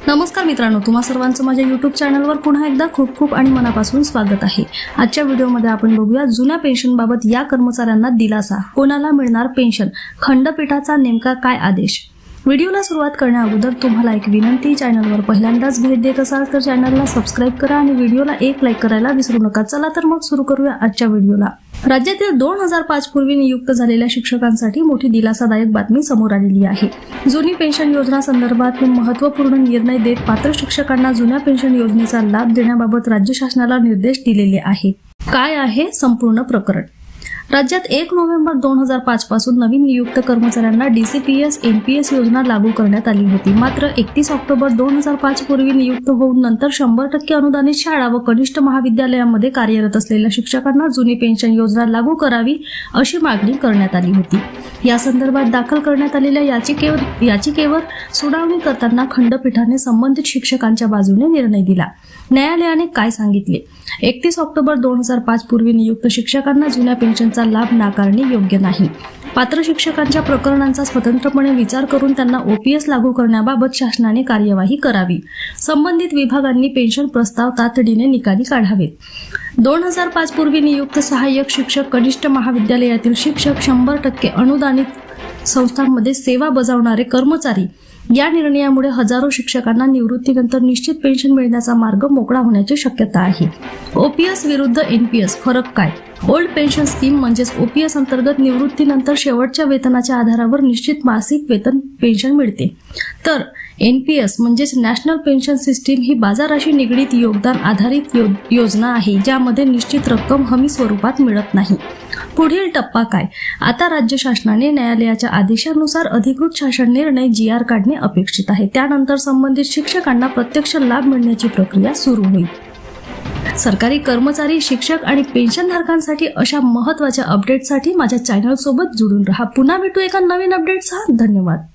नमस्कार मित्रांनो, तुम्हा सर्वांचं माझ्या YouTube चॅनलवर पुन्हा एकदा खूप खूप आणि मनापासून स्वागत आहे। आजच्या व्हिडिओमध्ये आपण बघूया जुन्या पेन्शनबाबत या कर्मचाऱ्यांना दिलासा, कोणाला मिळणार पेन्शन, खंडपीठाचा नेमका काय आदेश। व्हिडिओला सुरुवात करण्याअगोदर तुम्हाला एक विनंती, चॅनलवर पहिल्यांदाच भेट देत असाल तर चॅनलला सबस्क्राइब करा आणि व्हिडिओला एक लाईक करायला विसरू नका। चला तर मग सुरू करूया आजच्या व्हिडिओला। राज्यातील 2005 पूर्वी नियुक्त झालेल्या शिक्षकांसाठी मोठी दिलासादायक बातमी समोर आलेली आहे। जुनी पेन्शन योजना संदर्भात महत्त्वपूर्ण निर्णय देत पात्र शिक्षकांना जुन्या पेन्शन योजनेचा लाभ देण्याबाबत राज्य शासनाला निर्देश दिलेले आहेत। काय आहे संपूर्ण प्रकरण? राज्यात 1 नोव्हेंबर 2005 पासून नवीन नियुक्त कर्मचाऱ्यांना DCPS NPS योजना लागू करण्यात आली होती। मात्र 31 ऑक्टोबर 2005 पूर्वी नियुक्त होऊन नंतर 100% अनुदानित शाळा व कनिष्ठ महाविद्यालयांमध्ये कार्यरत असलेल्या शिक्षकांना जुनी पेन्शन योजना लागू करावी अशी मागणी करण्यात आली होती। या संदर्भात दाखल करण्यात आलेल्या याचिकेवर सुनावणी करताना खंडपीठाने संबंधित शिक्षकांच्या बाजूने निर्णय दिला। न्यायालयाने काय सांगितले? 31 ऑक्टोबर 2005 पूर्वी नियुक्त शिक्षकांना जुन्या पेन्शनचा लाभ नाकारणे योग्य नाही। पात्र शिक्षकांच्या प्रकरणांचा स्वतंत्रपणे विचार करून त्यांना OPS लागू करण्याबाबत शासनाने कार्यवाही करावी। संबंधित विभागांनी पेन्शन प्रस्ताव तातडीने निकाली काढावेत। 2005 पूर्वी नियुक्त सहाय्यक शिक्षक, कनिष्ठ महाविद्यालयातील शिक्षक, 100% अनुदानित संस्थांमध्ये सेवा बजावणारे कर्मचारी या निर्णयामुळे हजारो शिक्षकांना निवृत्तीनंतर निश्चित पेन्शन मिळण्याचा मार्ग मोकळा होण्याची शक्यता आहे। OPS विरुद्ध NPS फरक काय? ओल्ड पेन्शन स्कीम म्हणजेच OPS अंतर्गत निवृत्तीनंतर शेवटच्या वेतनाच्या आधारावर निश्चित मासिक वेतन पेन्शन मिळते, तर NPS म्हणजेच नॅशनल पेन्शन सिस्टीम ही बाजाराशी निगडीत योगदान आधारित योजना आहे, ज्यामध्ये निश्चित रक्कम हमी स्वरूपात मिळत नाही। पुढील टप्पा काय? आता राज्य शासनाने न्यायालयाच्या आदेशानुसार अधिकृत शासन निर्णय GR काढणे अपेक्षित आहे। त्यानंतर संबंधित शिक्षकांना प्रत्यक्ष लाभ मिळण्याची प्रक्रिया सुरू होईल। सरकारी कर्मचारी, शिक्षक आणि पेन्शनधारकांसाठी अशा महत्त्वाच्या अपडेटसाठी माझ्या चॅनल सोबत जोडून राहा। पुन्हा भेटू एका नवीन अपडेटसह। धन्यवाद।